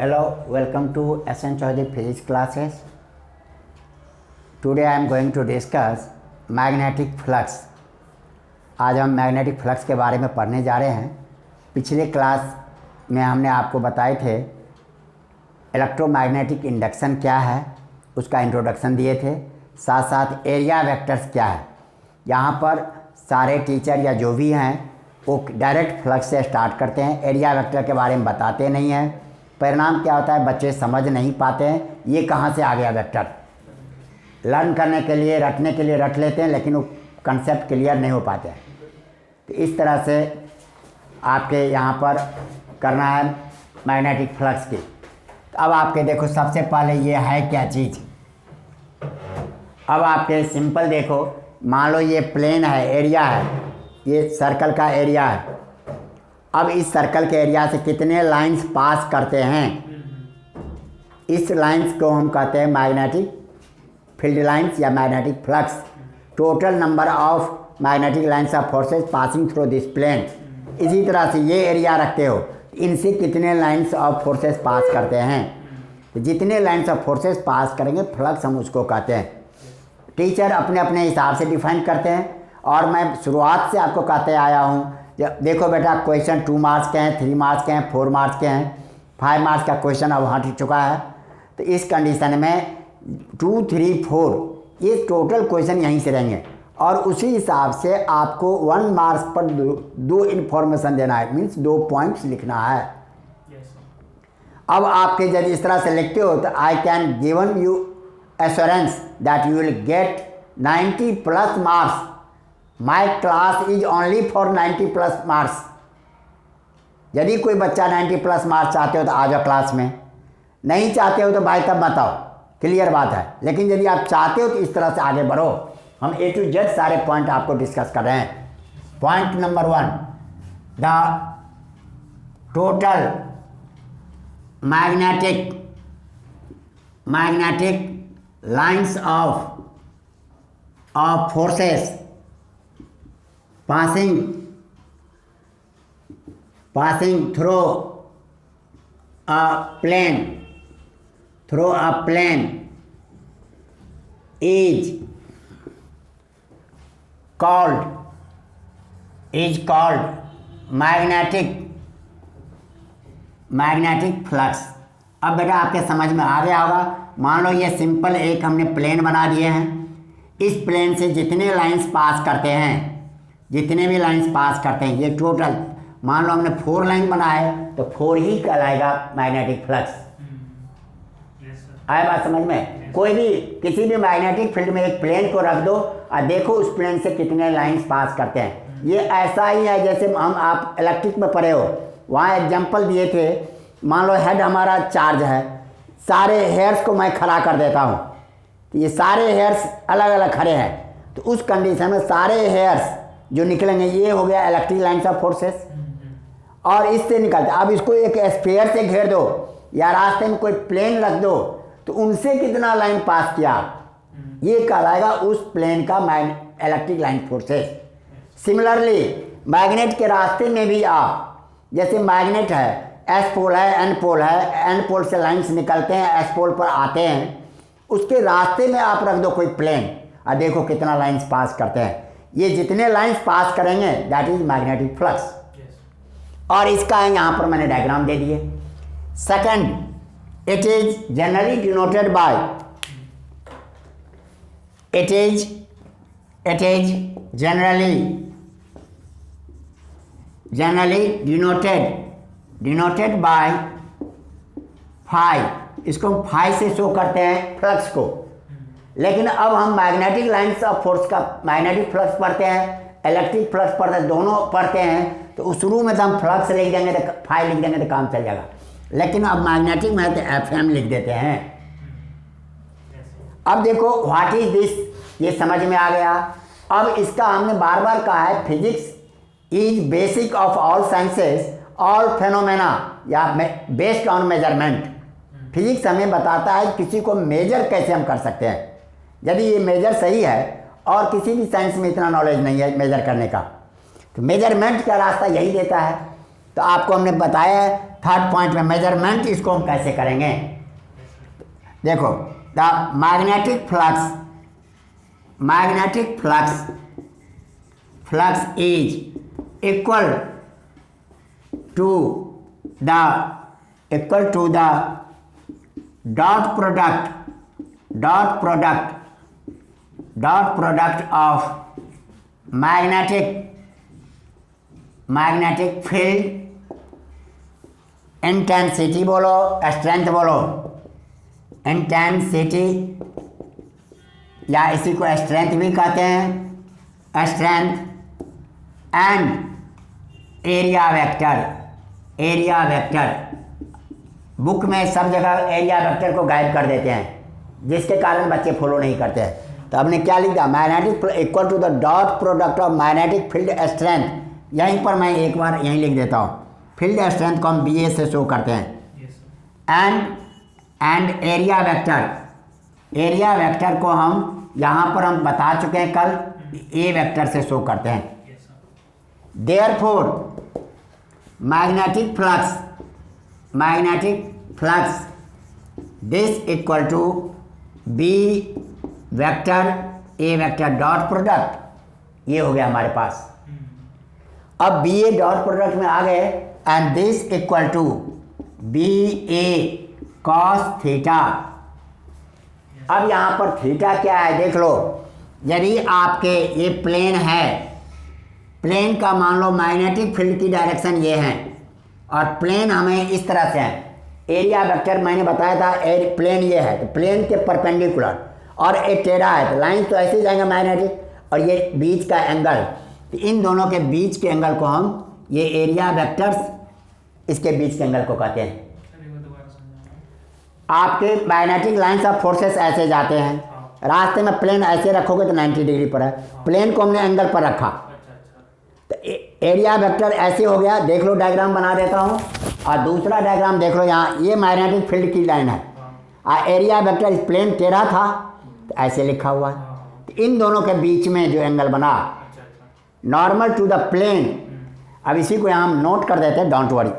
Hello, welcome to SN Chaudhary Physics classes. Today I am going to discuss magnetic flux. आज हम magnetic flux के बारे में पढ़ने जा रहे हैं। पिछले क्लास में हमने आपको बताए थे इलेक्ट्रोमैग्नेटिक इंडक्शन क्या है, उसका इंट्रोडक्शन दिए थे, साथ साथ एरिया वेक्टर्स क्या है। यहाँ पर सारे टीचर या जो भी हैं वो डायरेक्ट फ्लक्स से स्टार्ट करते हैं, एरिया वेक्टर के बारे में बताते नहीं हैं। परिणाम क्या होता है, बच्चे समझ नहीं पाते हैं ये कहाँ से आ गया वेक्टर। लर्न करने के लिए, रटने के लिए रट लेते हैं, लेकिन वो कंसेप्ट क्लियर नहीं हो पाते हैं। तो इस तरह से आपके यहाँ पर करना है मैग्नेटिक फ्लक्स की। तो अब आपके देखो, सबसे पहले ये है क्या चीज़। अब आपके सिंपल देखो, मान लो ये प्लेन है, एरिया है, ये सर्कल का एरिया है। अब इस सर्कल के एरिया से कितने लाइंस पास करते हैं, इस लाइंस को हम कहते हैं मैग्नेटिक फील्ड लाइंस या magnetic flux. Total number of magnetic lines of forces passing through this plane. इसी तरह से ये एरिया रखते हो, इनसे कितने लाइंस ऑफ फोर्सेस पास करते हैं। तो जितने लाइंस ऑफ फोर्सेस पास करेंगे फ्लक्स हम उसको कहते हैं। टीचर अपने अपने हिसाब से डिफाइन करते हैं, और मैं शुरुआत से आपको कहते आया हूँ। देखो बेटा, क्वेश्चन 2 मार्क्स के हैं, 3 मार्क्स के हैं, 4 मार्क्स के हैं, 5 मार्क्स का क्वेश्चन अब हट चुका है। तो इस कंडीशन में 2, 3, 4 ये टोटल क्वेश्चन यहीं से रहेंगे, और उसी हिसाब से आपको 1 मार्क्स पर दो इन्फॉर्मेशन देना है, मीन्स 2 पॉइंट्स लिखना है। अब आपके जब इस तरह से लिखते हो तो I can given you assurance that you will get 90+ marks. My class is only for 90+ marks. यदि कोई बच्चा 90+ मार्क्स चाहते हो तो आ जाओ क्लास में, नहीं चाहते हो तो भाई तब बताओ, क्लियर बात है। लेकिन यदि आप चाहते हो तो इस तरह से आगे बढ़ो। हम A to Z सारे पॉइंट आपको डिस्कस कर रहे हैं। Point number 1, the total magnetic lines of forces passing through a plane is called magnetic flux। अब बेटा आपके समझ में आ गया होगा। मान लो ये सिंपल एक हमने प्लेन बना दिए हैं। इस प्लेन से जितने लाइंस पास करते हैं, जितने भी लाइंस पास करते हैं, ये टोटल मान लो हमने 4 लाइन बनाए तो 4 ही कहलाएगा मैग्नेटिक फ्लक्स। आए बात समझ में। कोई भी किसी भी मैग्नेटिक फील्ड में एक प्लेन को रख दो और देखो उस प्लेन से कितने लाइंस पास करते हैं। ये ऐसा ही है जैसे आप इलेक्ट्रिक में पढ़े हो, वहाँ एग्जाम्पल दिए थे। मान लो हेड हमारा चार्ज है, सारे हेयर्स को मैं खड़ा कर देता हूँ, तो ये सारे हेयर्स अलग अलग खड़े हैं। तो उस कंडीशन में सारे हेयर्स जो निकलेंगे, ये हो गया इलेक्ट्रिक लाइंस ऑफ फोर्सेस, और इससे निकलते। अब इसको एक स्फीयर से घेर दो या रास्ते में कोई प्लेन रख दो, तो उनसे कितना लाइन पास किया, ये कहलाएगा उस प्लेन का electric line forces. Similarly magnet के रास्ते में भी आप, जैसे मैग्नेट है, एस पोल है, एन पोल है, एन पोल से लाइंस निकलते हैं, एस पोल पर आते हैं, उसके रास्ते में आप रख दो कोई प्लेन और देखो कितना लाइंस पास करते हैं। ये जितने लाइंस पास करेंगे दैट इज मैग्नेटिक फ्लक्स। और इसका यहाँ पर मैंने डायग्राम दे दिए। Second, it is generally denoted by, it is generally denoted by phi. इसको हम फाई से शो करते हैं फ्लक्स को। लेकिन अब हम मैग्नेटिक लाइंस ऑफ फोर्स का मैग्नेटिक फ्लक्स पढ़ते हैं, इलेक्ट्रिक फ्लक्स पढ़ते हैं, दोनों पढ़ते हैं। तो शुरू में तो हम फ्लक्स लिख देंगे, तो फाई लिख देंगे तो काम चल जाएगा। लेकिन अब मैग्नेटिक में तो FM लिख देते हैं। अब देखो व्हाट इज दिस, ये समझ में आ गया। अब इसका हमने बार बार कहा है, physics is basic of all sciences, all phenomena या बेस्ड ऑन मेजरमेंट। फिजिक्स हमें बताता है किसी को मेजर कैसे हम कर सकते हैं। यदि ये मेजर सही है, और किसी भी साइंस में इतना नॉलेज नहीं है मेजर करने का, तो मेजरमेंट का रास्ता यही देता है। तो आपको हमने बताया है थर्ड पॉइंट में मेजरमेंट इसको हम कैसे करेंगे। देखो, the magnetic flux is equal to the dot product of magnetic field intensity बोलो, स्ट्रेंथ बोलो, इंटेंसिटी या इसी को स्ट्रेंथ भी कहते हैं, strength and area vector. Book में सब जगह एरिया वेक्टर को गायब कर देते हैं, जिसके कारण बच्चे फॉलो नहीं करते हैं। तो हमने क्या लिखा, magnetic equal to the dot product of magnetic field strength. यहीं पर मैं एक बार यहीं लिख देता हूँ, फील्ड स्ट्रेंथ को हम बी ए से शो करते हैं, एंड एरिया वेक्टर को हम यहाँ पर हम बता चुके हैं कल, ए वेक्टर से शो करते हैं। Therefore magnetic flux this equal to B vector A vector dot product, ये हो गया हमारे पास। अब बी ए डॉट प्रोडक्ट में आ गए, and this equal to B A cos theta. अब यहाँ पर थीटा क्या है देख लो। यदि आपके ये प्लेन है, प्लेन का मान लो मैग्नेटिक फील्ड की डायरेक्शन ये है, और प्लेन हमें इस तरह से है। एरिया वेक्टर मैंने बताया था, प्लेन ये है, तो प्लेन के परपेंडिकुलर, और एक टेढ़ा है, तो लाइन तो ऐसे ही जाएंगे मैग्नेटिक, और ये बीच का एंगल, तो इन दोनों के बीच के एंगल को हम, ये एरिया वेक्टर्स इसके बीच के एंगल को कहते हैं। आपके मैग्नेटिक लाइन्स ऑफ फोर्सेस ऐसे जाते हैं, रास्ते में प्लेन ऐसे रखोगे तो 90 डिग्री पर है, प्लेन को हमने एंगल पर रखा, तो एरिया वेक्टर ऐसे हो गया। देख लो, डायग्राम बना देता हूँ, और दूसरा डायग्राम देख लो, यहाँ ये मैग्नेटिक फील्ड की लाइन है, और एरिया वेक्टर इस प्लेन टेढ़ा था तो ऐसे लिखा हुआ है। तो इन दोनों के बीच में जो एंगल बना, नॉर्मल टू द प्लेन, अब इसी को यहाँ हम नोट कर देते हैं, don't worry.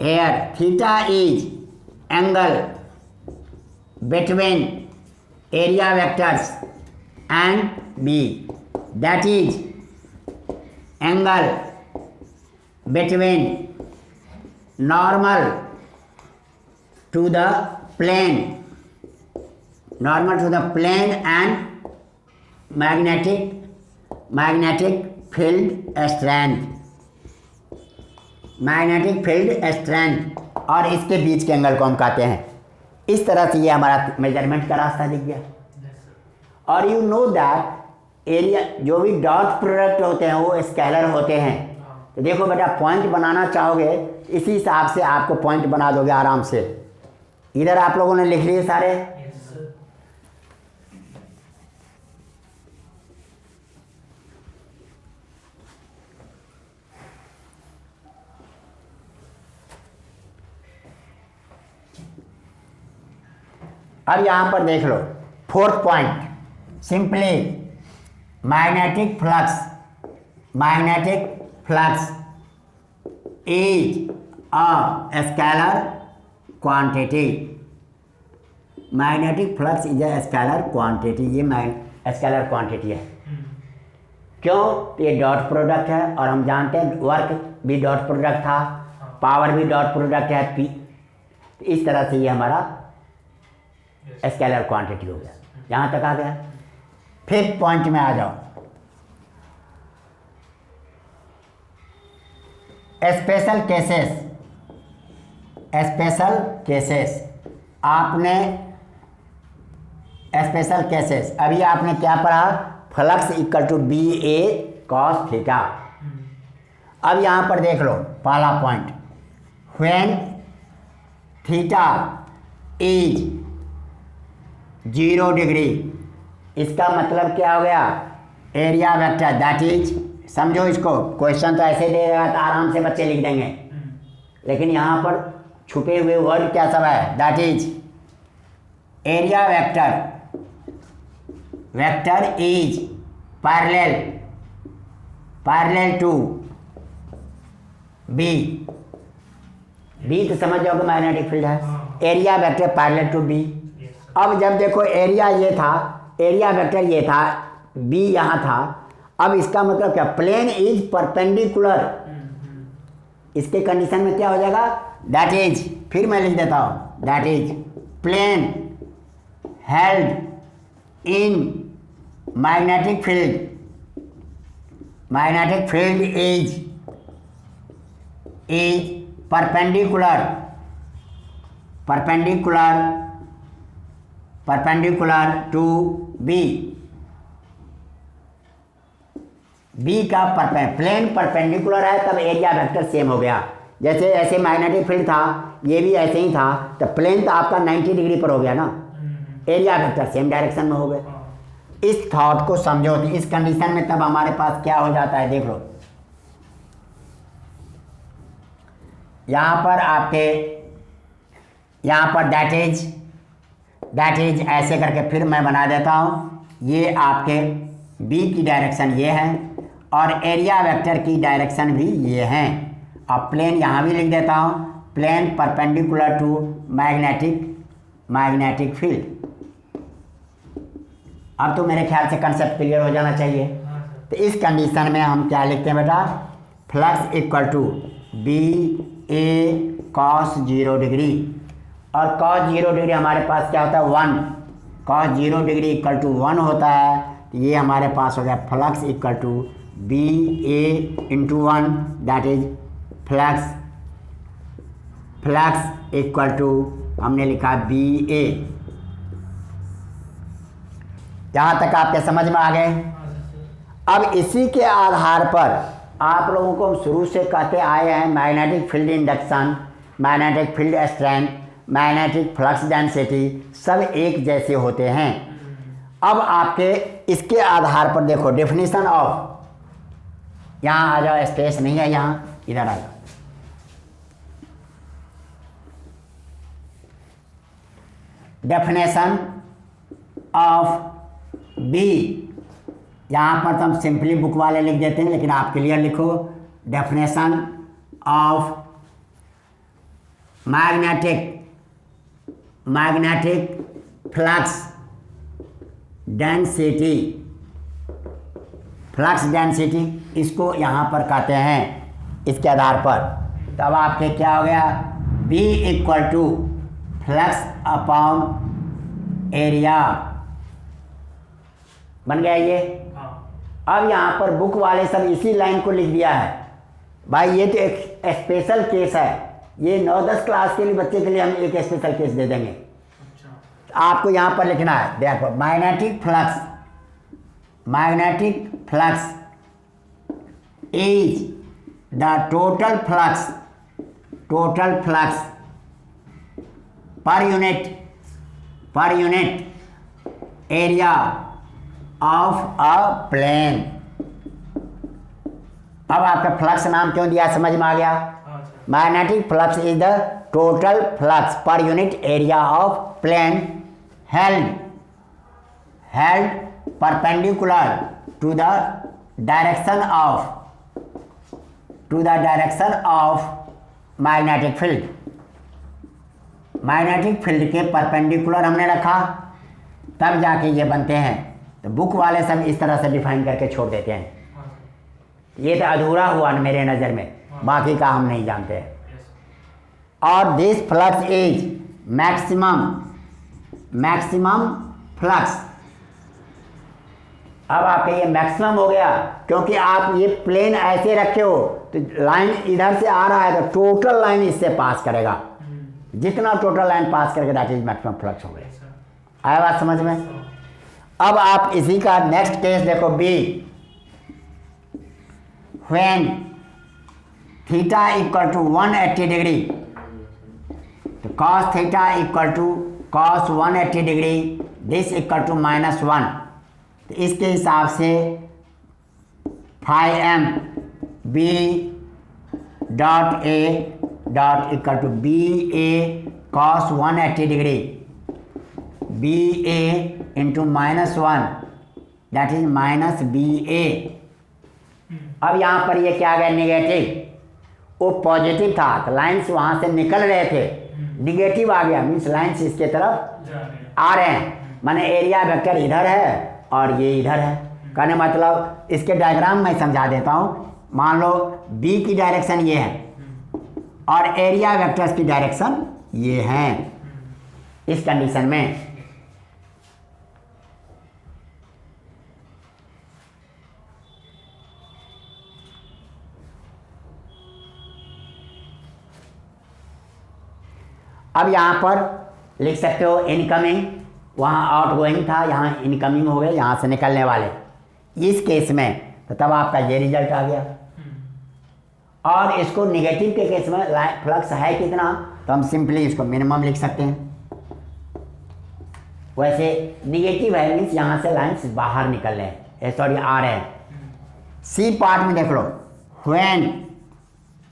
Here theta is angle between area vectors and B, that is angle between normal to the plane and magnetic field strength, magnetic field strength, और इसके बीच के एंगल को हम कहते हैं। इस तरह से ये हमारा मेजरमेंट का रास्ता दिख गया। और यू नो दैट एरिया, जो भी डॉट प्रोडक्ट होते हैं वो स्केलर होते हैं। तो देखो बेटा, पॉइंट बनाना चाहोगे इसी हिसाब से आपको पॉइंट बना दोगे आराम से। इधर आप लोगों ने लिख लिए सारे, अब यहाँ पर देख लो fourth point, simply magnetic flux is a scalar quantity. Magnetic flux is a scalar quantity, ये स्केलर क्वांटिटी है। क्यों? ये डॉट प्रोडक्ट है, और हम जानते हैं वर्क भी डॉट प्रोडक्ट था, पावर भी डॉट प्रोडक्ट है, पी। इस तरह से ये हमारा स्केलर क्वांटिटी हो गया। यहाँ तक आ गया। फिफ्थ पॉइंट में आ जाओ, स्पेशल केसेस। आपने स्पेशल केसेस, अभी आपने क्या पढ़ा, flux equal to B A cos theta. अब यहाँ पर देख लो पहला point, when theta is 0 degree, इसका मतलब क्या हो गया, एरिया वेक्टर दैट इज, समझो इसको, क्वेश्चन तो ऐसे दे रहा तो आराम से बच्चे लिख देंगे, लेकिन यहाँ पर छुपे हुए वर्ड क्या सब है, that is area vector vector is parallel to B. B तो समझ जाओगे मैग्नेटिक फील्ड है। Area vector parallel to B. अब जब देखो एरिया ये था, एरिया वेक्टर ये था, बी यहाँ था। अब इसका मतलब क्या, प्लेन इज परपेंडिकुलर। इसके कंडीशन में क्या हो जाएगा, दैट इज, फिर मैं लिख देता हूँ, that is plane held in magnetic field. Magnetic field is perpendicular to B। B का प्लेन परपेंडिकुलर है, तब एरिया वेक्टर सेम हो गया। जैसे ऐसे मैग्नेटिक फील्ड था, ये भी ऐसे ही था, तो प्लेन तो आपका 90 डिग्री पर हो गया ना, एरिया वेक्टर सेम डायरेक्शन में हो गए। इस थॉट को समझो, तो इस कंडीशन में तब हमारे पास क्या हो जाता है, देख लो यहाँ पर आपके, यहाँ पर दैट इज ऐसे करके फिर मैं बना देता हूँ। ये आपके बी की डायरेक्शन ये है और एरिया वेक्टर की डायरेक्शन भी ये है। अब प्लेन यहाँ भी लिख देता हूँ, plane perpendicular to magnetic field. अब तो मेरे ख्याल से कंसेप्ट क्लियर हो जाना चाहिए। तो इस कंडीशन में हम क्या लिखते हैं बेटा, flux equal to B A cos 0 degree, और कॉस 0 डिग्री हमारे पास क्या होता है, 1। कॉस 0 डिग्री इक्वल टू 1 होता है, तो ये हमारे पास हो गया flux equal to B A into 1, that is flux equal to, हमने लिखा बी ए। यहाँ तक आपके समझ में आ गए। अब इसी के आधार पर आप लोगों को हम शुरू से कहते आए हैं, magnetic field induction, magnetic field strength, magnetic flux density सब एक जैसे होते हैं। अब आपके इसके आधार पर देखो डेफिनेशन ऑफ, यहाँ आ जाओ, स्पेस नहीं है यहाँ, इधर आ जाओ। डेफिनेशन ऑफ बी, यहाँ पर तो हम सिंपली बुक वाले लिख देते हैं, लेकिन आप क्लियर लिखो, definition of magnetic flux density, इसको यहाँ पर कहते हैं इसके आधार पर। तब आपके क्या हो गया, B equal to flux upon area बन गया ये। अब यहाँ पर बुक वाले सब इसी लाइन को लिख दिया है भाई, ये तो एक स्पेशल केस है, ये 9-10 क्लास के लिए बच्चे के लिए हम एक स्पेशल केस दे देंगे। आपको यहाँ पर लिखना है, देखो magnetic flux is the total flux per unit area of a plane. अब आपका फ्लक्स नाम क्यों दिया समझ में आ गया। Magnetic flux is the total flux per unit area of plane held perpendicular to the direction of magnetic field. Magnetic field के परपेंडिकुलर हमने रखा, तब जाके ये बनते हैं। तो बुक वाले सब इस तरह से डिफाइन करके छोड़ देते हैं, ये तो अधूरा हुआ मेरे नज़र में, बाकी का हम नहीं जानते हैं। और this flux is maximum flux. अब आपके ये मैक्सिमम हो गया, क्योंकि आप ये प्लेन ऐसे रखे हो तो लाइन इधर से आ रहा है, तो टोटल लाइन इससे पास करेगा, जितना टोटल लाइन पास करेगा दैट इज मैक्सिमम फ्लक्स हो गया। आया बात समझ में। अब आप इसी का नेक्स्ट केस देखो, B when theta equal to 180 degree, तो cos theta equal to cos 180 degree, this equal to -1। तो इसके हिसाब से phi M B dot A dot equal to B A cos 180 degree, B A into -1 that is minus B A. अब यहाँ पर ये क्या आ गया, नेगेटिव। वो पॉजिटिव था तो लाइन्स वहाँ से निकल रहे थे, निगेटिव आ गया मीन्स लाइन्स इसके तरफ आ रहे हैं, माने एरिया वेक्टर इधर है और ये इधर है। कहने मतलब इसके डायग्राम मैं समझा देता हूँ। मान लो बी की डायरेक्शन ये है और एरिया वेक्टर्स की डायरेक्शन ये है। इस कंडीशन में अब यहाँ पर लिख सकते हो इनकमिंग, वहाँ आउटगोइंग था, यहाँ इनकमिंग हो गए, यहाँ से निकलने वाले। इस केस में तो तब आपका ये रिजल्ट आ गया। और इसको निगेटिव के केस में फ्लक्स है कितना, तो हम सिंपली इसको मिनिमम लिख सकते हैं। वैसे निगेटिव है मीन्स यहाँ से लाइन्स बाहर निकल रहे हैं, सॉरी आ रहे हैं। सी पार्ट में देख लो, when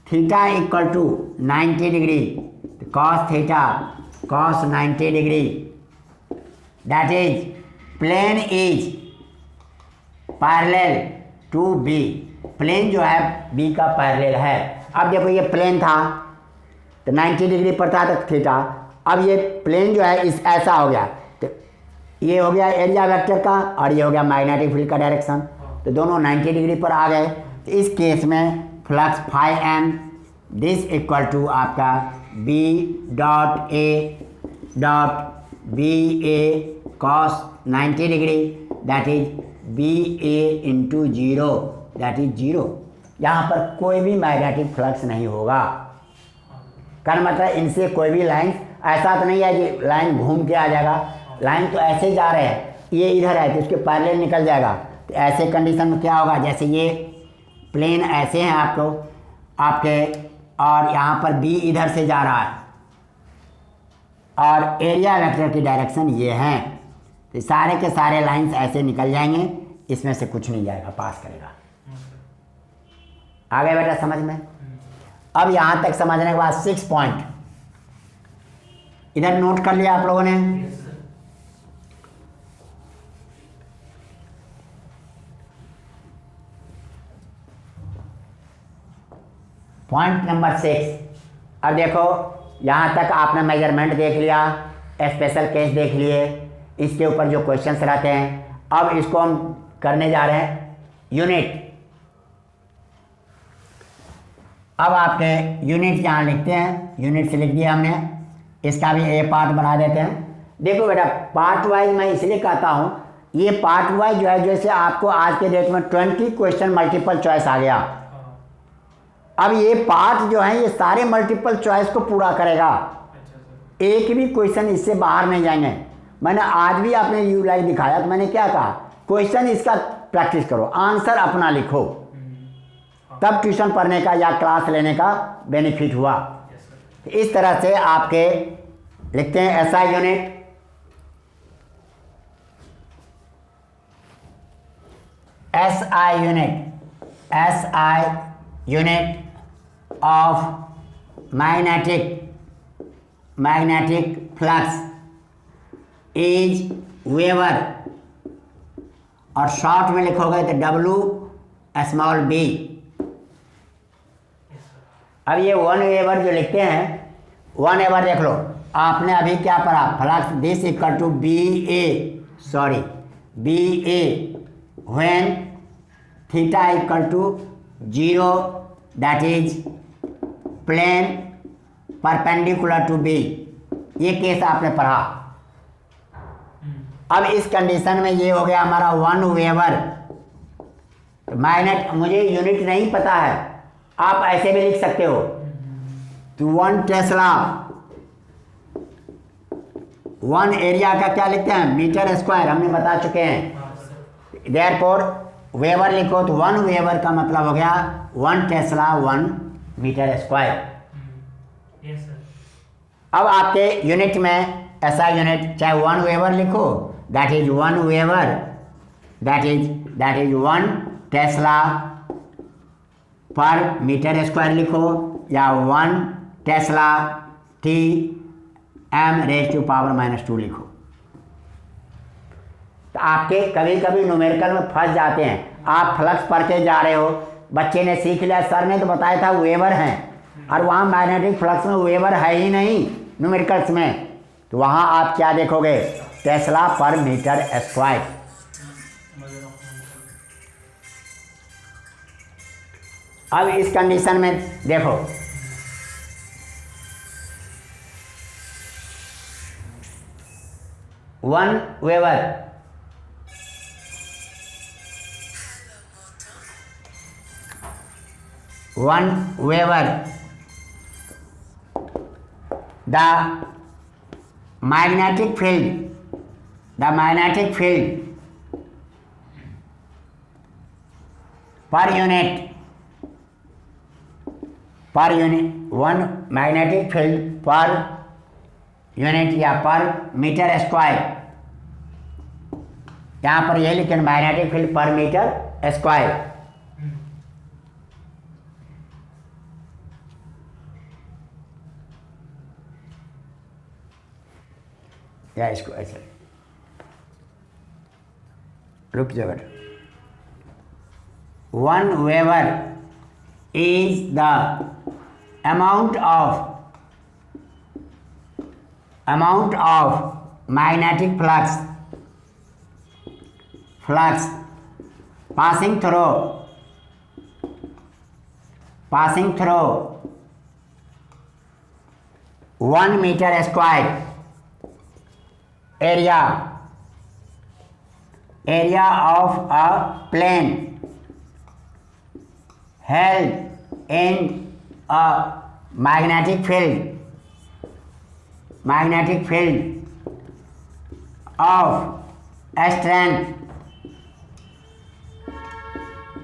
theta equal to 90 degree cos theta cos 90 degree, that is plane is parallel to B। Plane जो है B का पैरेलल है। अब देखो ये प्लेन था तो 90 डिग्री पड़ता है तो थीटा, अब ये प्लेन जो है इस ऐसा हो गया तो ये हो गया एरिया वेक्टर का और ये हो गया मैग्नेटिक फील्ड का डायरेक्शन, तो दोनों 90 डिग्री पर आ गए। तो इस केस में flux phi M this equal to आपका B dot A dot B A cos 90 degree, that is B A into zero, that is zero. यहाँ पर कोई भी मैग्नेटिक फ्लक्स नहीं होगा। कर मतलब इनसे कोई भी लाइन, ऐसा तो नहीं है कि लाइन घूम के आ जाएगा, लाइन तो ऐसे जा रहे हैं, ये इधर है तो उसके पैरेलल निकल जाएगा। तो ऐसे कंडीशन में क्या होगा, जैसे ये प्लेन ऐसे हैं आपको आपके, और यहाँ पर बी इधर से जा रहा है और एरिया वेक्टर की डायरेक्शन ये है, तो सारे के सारे लाइंस ऐसे निकल जाएंगे, इसमें से कुछ नहीं जाएगा, पास करेगा। आ गया बेटा समझ में। अब यहाँ तक समझने के बाद 6 पॉइंट इधर नोट कर लिया आप लोगों ने। पॉइंट नंबर 6, अब देखो यहाँ तक आपने मेजरमेंट देख लिया, स्पेशल केस देख लिए, इसके ऊपर जो क्वेश्चंस रहते हैं। अब इसको हम करने जा रहे हैं यूनिट। अब आपके यूनिट यहाँ लिखते हैं, यूनिट से लिख दिया हमने, इसका भी ए पार्ट बना देते हैं। देखो बेटा पार्ट वाइज मैं इसलिए कहता हूँ, ये पार्ट वाइज जो है, जैसे आपको आज के डेट में 20 क्वेश्चन मल्टीपल चॉइस आ गया, अब ये पार्ट जो है ये सारे मल्टीपल चॉइस को पूरा करेगा, एक भी क्वेश्चन इससे बाहर नहीं जाएंगे। मैंने आज भी आपने यू लाइक दिखाया तो मैंने क्या कहा, क्वेश्चन इसका प्रैक्टिस करो, आंसर अपना लिखो, तब ट्यूशन पढ़ने का या क्लास लेने का बेनिफिट हुआ। इस तरह से आपके लिखते हैं SI unit, SI unit, SI unit of magnetic flux is weber, और शॉर्ट में लिखोगे तो डब्लू स्मॉल बी। अब ये 1 वेबर जो लिखते हैं, 1 वेबर देख लो, आपने अभी क्या पढ़ा, flux this equal to B A when theta equal to 0, that is plane perpendicular to B. ये केस आपने पढ़ा। अब इस कंडीशन में ये हो गया हमारा 1 वेबर। मैग्नेट, मुझे यूनिट नहीं पता है, आप ऐसे भी लिख सकते हो, तो 1 टेस्ला, 1 एरिया का क्या लिखते हैं, मीटर स्क्वायर, हमने बता चुके हैं। देयरफॉर वेबर लिखो तो 1 वेबर का मतलब हो गया 1 टेस्ला 1 मीटर स्क्वायर। अब आपके यूनिट में ऐसा यूनिट चाहे 1 वेबर लिखो, that is 1 weber, that is 1 Tesla पर मीटर स्क्वायर लिखो, या 1 टेस्ला T m⁻² लिखो। तो आपके कभी कभी न्यूमेरिकल में फंस जाते हैं। आप फ्लक्स पढ़ के जा रहे हो, बच्चे ने सीख लिया, सर ने तो बताया था वेबर हैं, और वहाँ मैग्नेटिक फ्लक्स में वेबर है ही नहीं न्यूमेरिकल्स में, तो वहाँ आप क्या देखोगे, टेस्ला पर मीटर स्क्वायर। अब इस कंडीशन में देखो, one weber the magnetic field per unit, one magnetic field per unit या पर मीटर स्क्वायर, यहाँ पर ये लिखें मैग्नेटिक फील्ड पर मीटर स्क्वायर। या इसको ऐसे रुक जाओ बेटा। 1 weber is the amount of magnetic flux passing through 1 meter square area of a plane held in a magnetic field of strength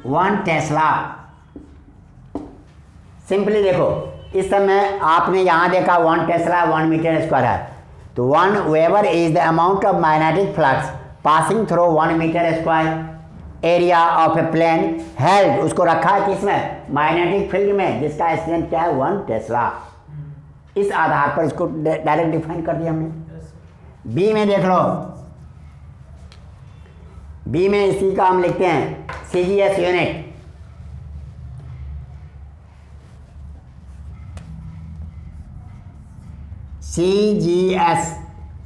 1 Tesla. Simply देखो, इस समय आपने यहाँ देखा 1 टेस्ला 1 मीटर स्क्वायर है, तो 1 weber is the amount of magnetic flux passing through 1 metre square area of a plane held, उसको रखा है किसमें, मैग्नेटिक फील्ड में, जिसका स्ट्रेंथ क्या है 1 टेस्ला। इस आधार पर इसको डायरेक्ट डिफाइन कर दिया हमने। बी में देख लो, बी में इसी का हम लिखते हैं CGS यूनिट। CGS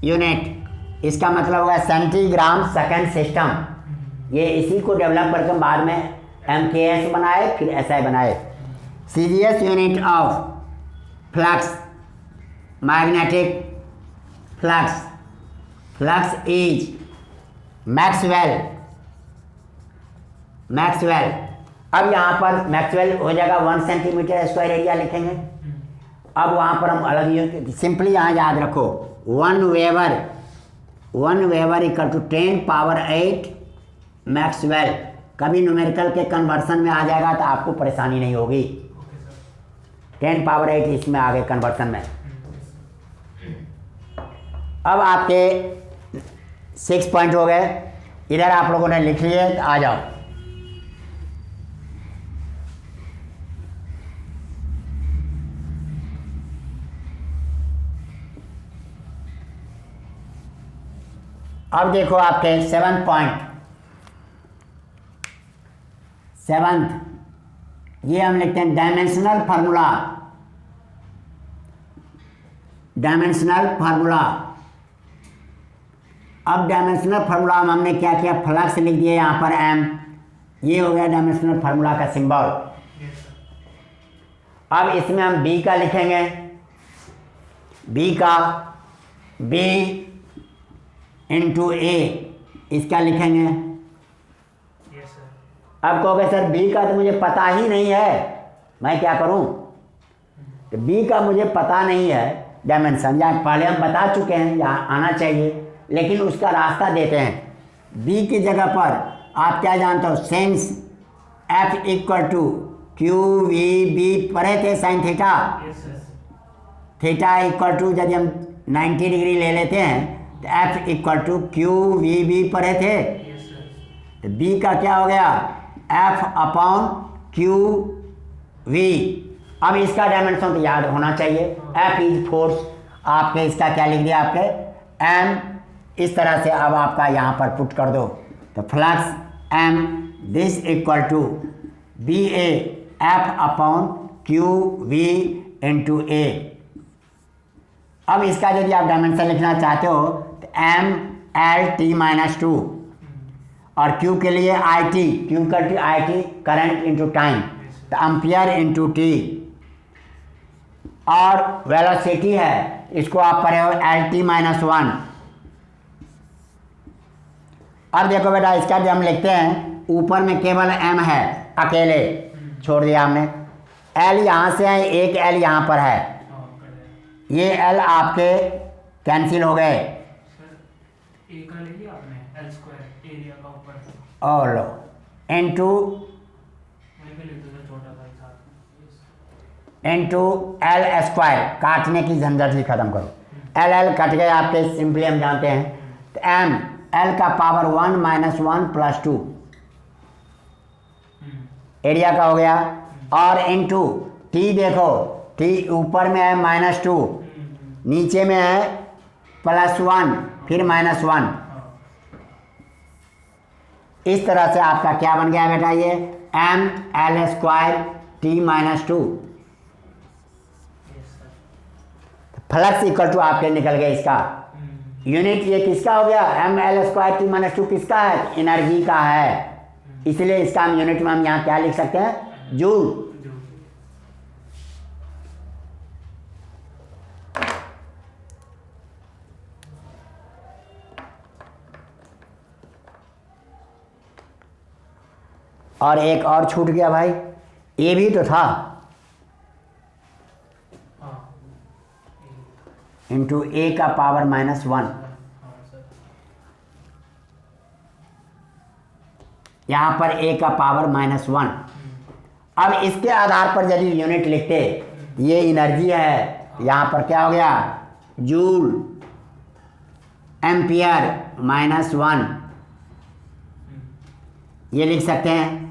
यूनिट, इसका मतलब होगा सेंटीग्राम सेकंड सिस्टम। ये इसी को डेवलप करके बाद में MKS बनाए, फिर SI बनाए। CGS unit of flux, magnetic flux is Maxwell. अब यहाँ पर मैक्सवेल हो जाएगा 1 सेंटीमीटर स्क्वायर एरिया लिखेंगे। अब वहाँ पर हम अलग यूनिट, सिंपली यहाँ याद रखो 1 weber equal to 10 power 8 maxwell. कभी न्यूमेरिकल के कन्वर्सन में आ जाएगा तो आपको परेशानी नहीं होगी। 10 पावर 8 इसमें आ गए कन्वर्सन में। अब आपके 6 पॉइंट हो गए, इधर आप लोगों ने लिख लिए, आ जाओ। अब देखो आपके 7th पॉइंट, 7th, ये हम लिखते हैं डायमेंशनल फार्मूला। अब डायमेंशनल फार्मूला में हमने क्या किया, फ्लक्स लिख दिया यहाँ पर m, ये हो गया डायमेंशनल फार्मूला का सिंबल। अब इसमें हम b का लिखेंगे, b इंटू a, इसका लिखेंगे। अब कहोगे सर b का तो मुझे पता ही नहीं है, मैं क्या करूं? तो b का मुझे पता नहीं है डायमेंशन, या पहले हम बता चुके हैं, यहाँ आना चाहिए, लेकिन उसका रास्ता देते हैं। b की जगह पर आप क्या जानते हो, sense F equal to QVB पढ़े थे sine theta. Theta equal to जब हम 90 डिग्री ले लेते हैं तो F इक्वल टू QVB पढ़े थे। तो B का क्या हो गया, F अपॉन QV। अब इसका डायमेंशन तो याद होना चाहिए, F इज फोर्स। आपके इसका क्या लिख दिया, आपके M इस तरह से अब आपका यहाँ पर पुट कर दो तो flux m this equal to B A F upon Q V into A. अब इसका यदि आप डायमेंशन लिखना चाहते हो तो M L T minus two और क्यू के लिए आई टी, क्यू का T I T current into time तो एम्पियर इंटू टी, और वेलोसिटी है इसको आप पढ़े हो एल टी माइनस वन। अब देखो बेटा इसका भी हम लिखते हैं, ऊपर में केवल m है अकेले छोड़ दिया हमने, l यहाँ से है, एक l यहाँ पर है, ये l आपके कैंसिल हो गए और लो इंटू एल स्क्वायर, काटने की झंझट ही खत्म करो, एल एल कट गए आपके, सिंपली हम जानते हैं तो एम एल का पावर 1 माइनस 1 प्लस 2 एरिया का हो गया, और इंटू टी देखो टी ऊपर में है -2, नीचे में है +1 फिर -1। इस तरह से आपका क्या बन गया बेटा, ये M L square T minus 2 flux equal to आपके निकल गया इसका यूनिट। ये किसका हो गया, M L square T minus 2 किसका है, एनर्जी का है, इसलिए इसका हम यूनिट में हम यहाँ क्या लिख सकते हैं, जूल। और एक और छूट गया भाई, ये भी तो था इंटू ए का पावर -1, यहाँ पर ए का पावर -1। अब इसके आधार पर यदि यूनिट लिखते, ये एनर्जी है, यहाँ पर क्या हो गया, जूल एम्पियर -1, ये लिख सकते हैं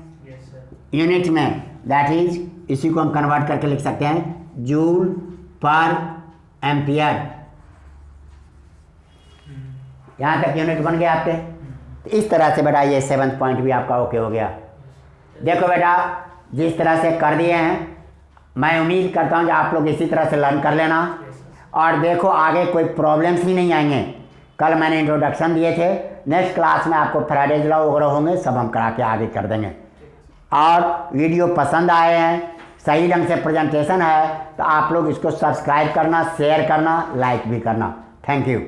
यूनिट में, दैट इज इसी को हम कन्वर्ट करके लिख सकते हैं जूल पर एम्पियर। यहाँ तक यूनिट बन गया आपके। तो इस तरह से बेटा ये 7th पॉइंट भी आपका ओके हो गया। देखो बेटा जिस तरह से कर दिए हैं, मैं उम्मीद करता हूँ कि आप लोग इसी तरह से लर्न कर लेना, और देखो आगे कोई प्रॉब्लम्स ही नहीं आएंगे। कल मैंने इंट्रोडक्शन दिए थे, नेक्स्ट क्लास में आपको फ्राइडेज लॉ वगैरह होंगे, सब हम करा के आगे कर देंगे। और वीडियो पसंद आए हैं, सही ढंग से प्रेजेंटेशन है, तो आप लोग इसको सब्सक्राइब करना, शेयर करना, लाइक भी करना। Thank you.